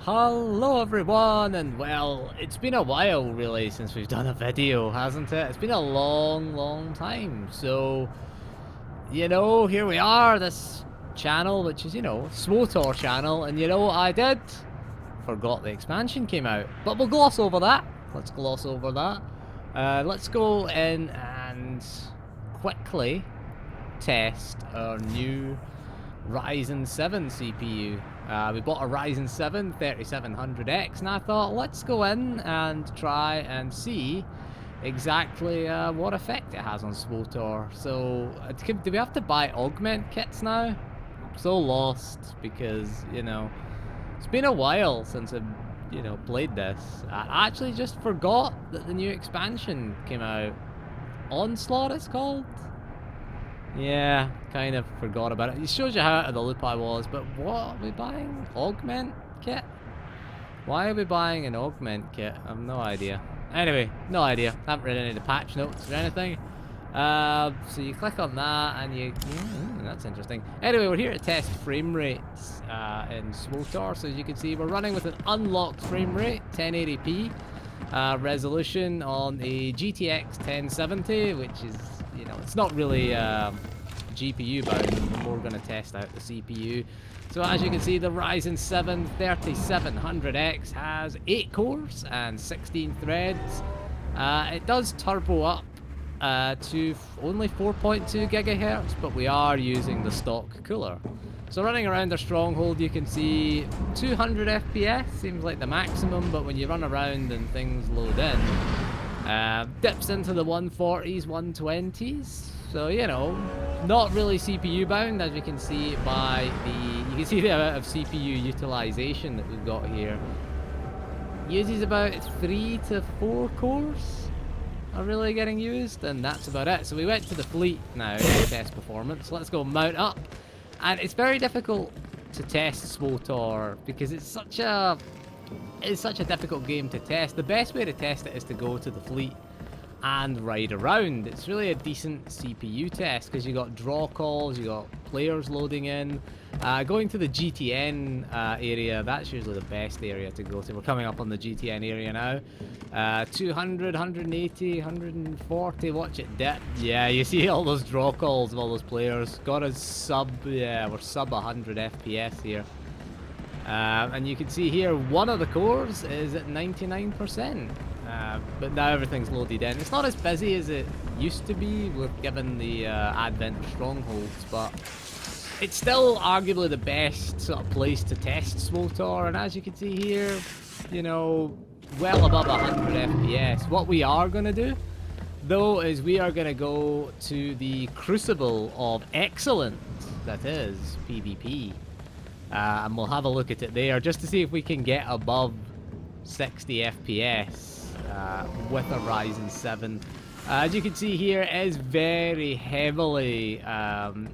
Hello everyone, and well, it's been a while really since we've done a video, hasn't it? It's been a long time. So, here we are, this channel, which is, SWTOR channel, and you know what I did? Forgot the expansion came out. But we'll gloss over that. Let's gloss over that. Let's go in and quickly test our new Ryzen 7 CPU. We bought a Ryzen 7 3700X, and I thought, let's go in and try and see exactly what effect it has on SWTOR. So, do we have to buy augment kits now? I'm so lost because, it's been a while since I've, played this. I actually just forgot that the new expansion came out. Onslaught, it's called? Yeah, kind of forgot about it. It shows you how out of the loop I was, but what are we buying? Augment kit? Why are we buying an augment kit? I have no idea. Anyway, no idea. Haven't read any of the patch notes or anything. So you click on that and you... that's interesting. Anyway, we're here to test frame rates in SWTOR. So as you can see, we're running with an unlocked frame rate, 1080p. Resolution on a GTX 1070, which is, it's not really GPU bound. We're going to test out the CPU. So as you can see, the Ryzen 7 3700X has 8 cores and 16 threads. It does turbo up to only 4.2 gigahertz, but we are using the stock cooler. So running around our stronghold, you can see 200 FPS seems like the maximum, but when you run around and things load in, dips into the 140s, 120s. So, not really CPU bound, as you can see by you can see the amount of CPU utilization that we've got here. Uses about 3 to 4 cores are really getting used, and that's about it. So we went to the fleet now to test performance. Let's go mount up. And it's very difficult to test SWTOR because it's such a difficult game to test. The best way to test it is to go to the fleet and ride around. It's really a decent CPU test because you got draw calls, you got players loading in. Going to the GTN area, that's usually the best area to go to. We're coming up on the GTN area now. 200, 180, 140, watch it dip. Yeah, you see all those draw calls of all those players. Got a sub, yeah, we're sub 100 FPS here. And you can see here, one of the cores is at 99%. But now everything's loaded in. It's not as busy as it used to be, given the advent of strongholds, but it's still arguably the best sort of place to test SWTOR. And as you can see here, well above 100 FPS. What we are going to do, though, is we are going to go to the Crucible of Excellence, that is PvP. And we'll have a look at it there, just to see if we can get above 60 FPS. With a Ryzen 7. As you can see here, it is very heavily,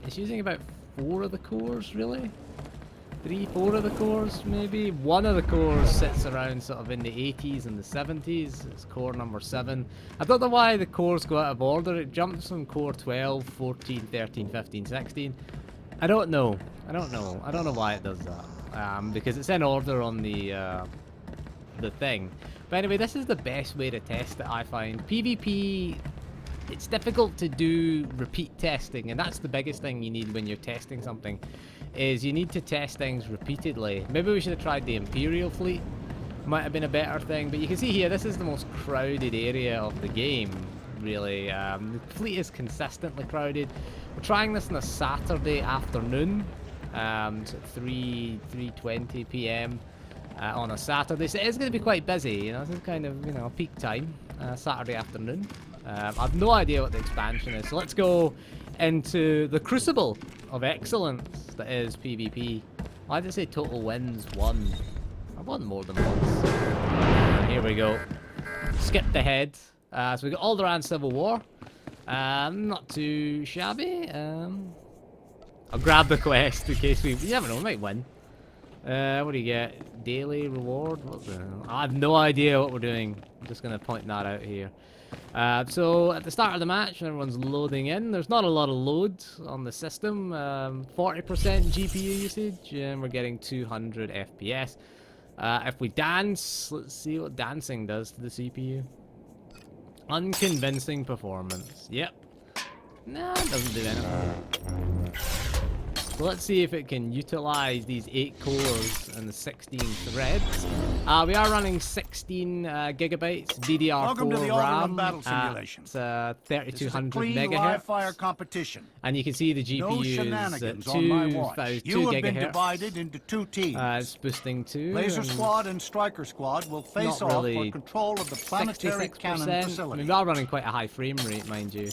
it's using about 4 of the cores, really? 3, 4 of the cores, maybe? One of the cores sits around sort of in the 80s and the 70s. It's core number 7. I don't know why the cores go out of order. It jumps from core 12, 14, 13, 15, 16. I don't know. I don't know why it does that. Because it's in order on the thing. But anyway, this is the best way to test it, I find. PvP, it's difficult to do repeat testing, and that's the biggest thing you need when you're testing something, is you need to test things repeatedly. Maybe we should have tried the Imperial fleet. Might have been a better thing, but you can see here, this is the most crowded area of the game, really. The fleet is consistently crowded. We're trying this on a Saturday afternoon, so 3:20 p.m. On a Saturday, so it is going to be quite busy. This is kind of, peak time, Saturday afternoon. I have no idea what the expansion is, so let's go into the Crucible of Excellence, that is PvP. Why did it say total wins 1? I've won more than once. Here we go. Skipped ahead. So we got Alderaan Civil War. Not too shabby. I'll grab the quest in case you never know, we might win. What do you get? Daily reward? What the hell? I have no idea what we're doing. I'm just going to point that out here. So at the start of the match, when everyone's loading in, there's not a lot of load on the system. 40% GPU usage, and we're getting 200 FPS. If we dance, let's see what dancing does to the CPU. Unconvincing performance. Yep. No, it doesn't do anything. So let's see if it can utilize these 8 cores and the 16 threads. We are running 16 gigabytes DDR4 RAM at 3200 megahertz. Competition. And you can see the GPU is at 2 divided into 2 teams. It's boosting 2. Laser Squad and Striker Squad will face off for control of the planetary cannon facility. I mean, we are running quite a high frame rate, mind you.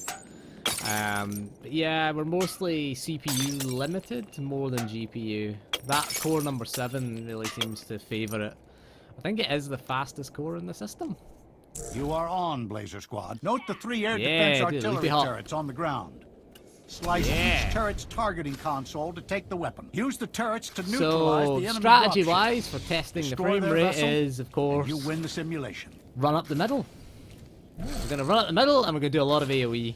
But yeah, we're mostly CPU limited more than GPU. That core number 7 really seems to favor it. I think it is the fastest core in the system. You are on, Blazer Squad. Note the 3 air defense artillery turrets on the ground. Slice each turret's targeting console to take the weapon. Use the turrets to neutralize the enemy strategy-wise for testing the frame rate is, of course, you win the simulation. Run up the middle. We're going to run up the middle and we're going to do a lot of AoE.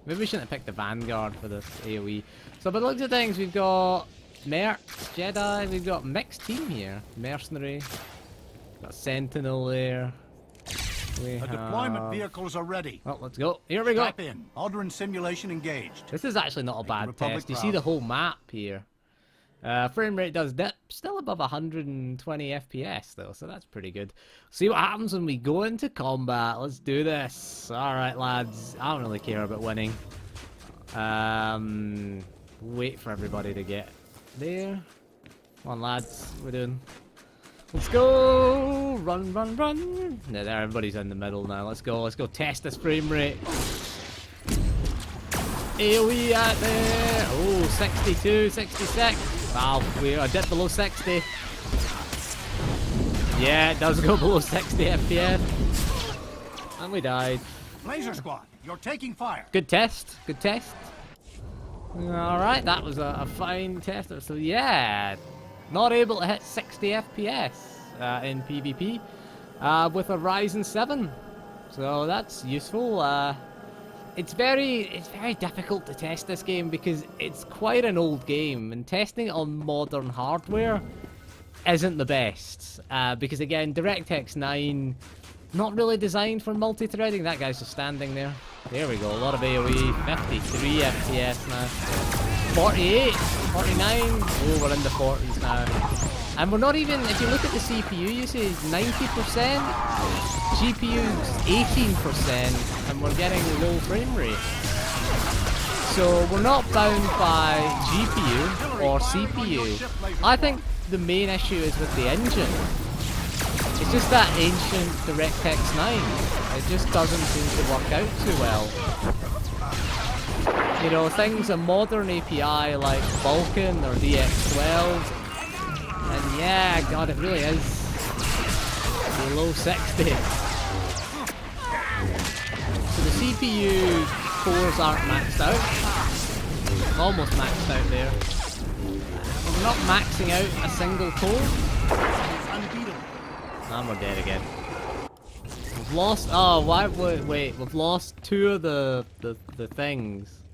Maybe we shouldn't have picked the Vanguard for this AoE. So by the looks of things, we've got Mercs, Jedi, we've got mixed team here. Mercenary, got Sentinel there. The deployment vehicles are ready. Well, let's go. Here we go. Strap in. Aldrin simulation engaged. This is actually not a bad test. You see the whole map here. Frame rate does dip, still above 120 FPS though, so that's pretty good. See what happens when we go into combat. Let's do this. Alright lads, I don't really care about winning. Wait for everybody to get there. Come on lads, we're doing. Let's go! Run, run, run! No, there, everybody's in the middle now. Let's go test this frame rate. AoE out there! Oh, 62, 66. Wow, we are dipped below 60. Yeah, it does go below 60 FPS. And we died. Laser Squad, you're taking fire. Good test, good test. Alright, that was a fine test. So yeah, not able to hit 60 FPS in PvP with a Ryzen 7. So that's useful. It's very difficult to test this game because it's quite an old game, and testing it on modern hardware isn't the best. Because again, DirectX 9, not really designed for multi-threading. That guy's just standing there. There we go, a lot of AoE, 53 FPS now. 48, 49, oh, we're in the 40s now. And we're not even, if you look at the CPU usage, 90%, GPU's 18%, and we're getting low frame rate. So we're not bound by GPU or CPU. I think the main issue is with the engine. It's just that ancient DirectX 9. It just doesn't seem to work out too well. You know, things a modern API like Vulkan or DX12, and yeah, God, it really is below 60. So the CPU cores aren't maxed out. Almost maxed out there. We're not maxing out a single core. And we're dead again. We've lost. Oh, why? Wait, we've lost 2 of the things.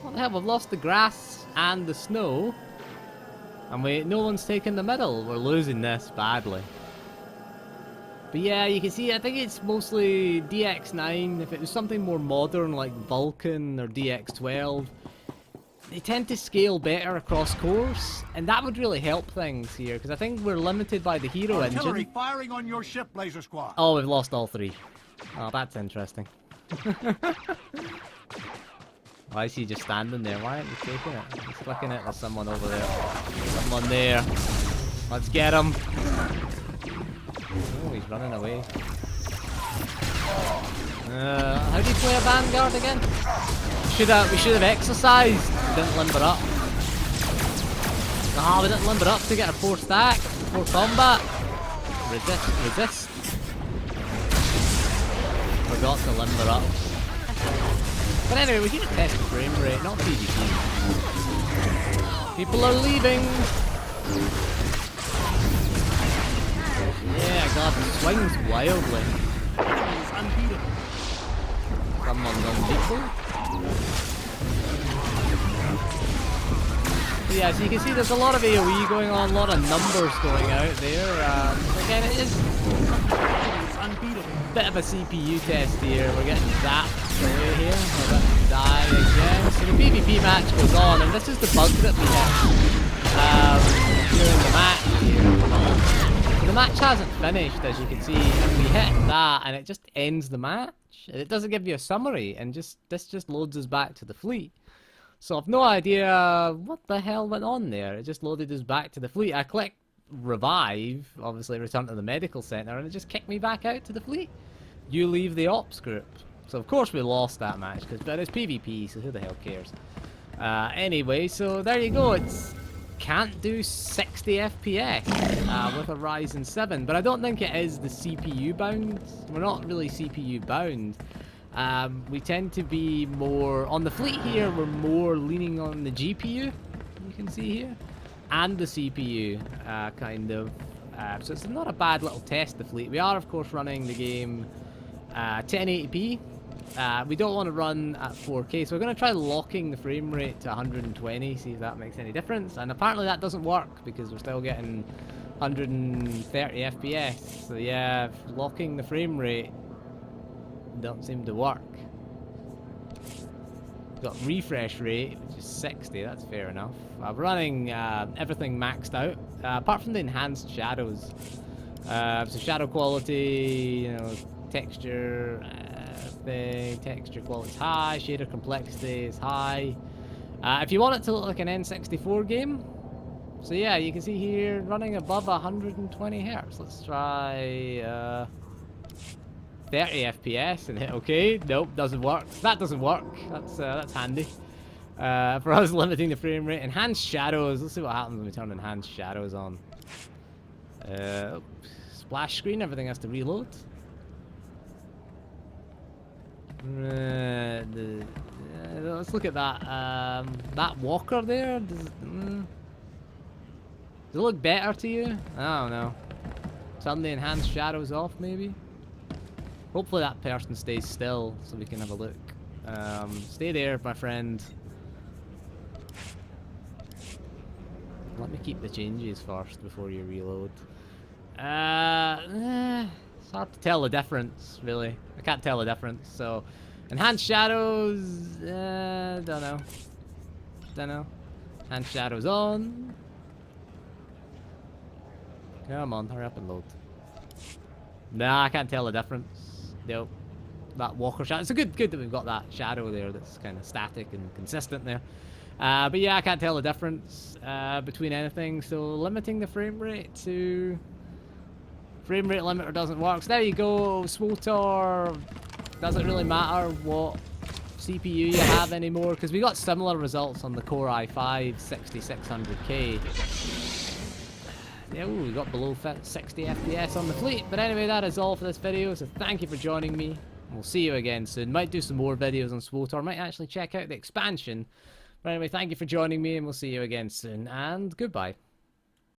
What the hell? We've lost the grass and the snow. And no one's taken the middle. We're losing this badly. But yeah, you can see, I think it's mostly DX9. If it was something more modern like Vulkan or DX12, they tend to scale better across cores, and that would really help things here, because I think we're limited by the hero engine. Firing on your ship, Laser Squad. Oh, we've lost all 3. Oh, that's interesting. Why is he just standing there? Why aren't you taking it? He's flicking it. There's someone over there. Someone there. Let's get him. Oh, he's running away. How do you play a Vanguard again? We should have exercised. Didn't limber up. Ah, we didn't limber up to get a 4 stack, 4 combat. Resist. Forgot to limber up. But anyway, we need to test the frame rate, not PvP. People are leaving. Yeah, God, it swings wildly. Someone's unbeatable. yeah, so you can see there's a lot of AoE going on, a lot of numbers going out there. Again, it is a bit of a CPU test here. We're getting zapped away here. We're about to die again. So the PvP match goes on, and this is the bug that we hit during the match here. So the match hasn't finished, as you can see, and we hit that, and it just ends the match. It doesn't give you a summary, and this just loads us back to the fleet. So I've no idea what the hell went on there. It just loaded us back to the fleet. I clicked revive, obviously return to the medical center, and it just kicked me back out to the fleet. You leave the ops group. So of course we lost that match, but it's PvP, so who the hell cares? Anyway, so there you go. It's can't do 60 FPS with a Ryzen 7, but I don't think it is the CPU bound. We're not really CPU bound. We tend to be more on the fleet here. We're more leaning on the GPU, you can see here, and the CPU kind of. So it's not a bad little test, the fleet. We are of course running the game 1080p. We don't want to run at 4K, so we're going to try locking the frame rate to 120, see if that makes any difference. And apparently that doesn't work because we're still getting 130 FPS. So yeah, locking the frame rate don't seem to work. Got refresh rate, which is 60, that's fair enough. We're running everything maxed out, apart from the enhanced shadows. So shadow quality, you know, texture, texture quality is high, shader complexity is high. If you want it to look like an N64 game, so yeah, you can see here running above 120 Hz. Let's try 30 FPS and hit OK. Nope, doesn't work. That doesn't work. That's handy for us limiting the frame rate. Enhanced shadows. Let's see what happens when we turn enhanced shadows on. Splash screen. Everything has to reload. Let's look at that. That walker there. Does it look better to you? I don't know. Turn the enhanced shadows off, maybe. Hopefully that person stays still so we can have a look. Stay there, my friend. Let me keep the changes first before you reload. It's hard to tell the difference, really. I can't tell the difference, so... Enhanced shadows... don't know. Don't know. Enhanced shadows on. Come on, hurry up and load. Nah, I can't tell the difference. Nope. That walker shadow. It's a good that we've got that shadow there that's kind of static and consistent there. But yeah, I can't tell the difference between anything. So limiting the frame rate to... Frame rate limiter doesn't work. So there you go. SWTOR. Doesn't really matter what CPU you have anymore, because we got similar results on the Core i5 6600K. Yeah, ooh, we got below 60 FPS on the fleet. But anyway, that is all for this video. So thank you for joining me. We'll see you again soon. Might do some more videos on SWTOR. Might actually check out the expansion. But anyway, thank you for joining me, and we'll see you again soon. And goodbye.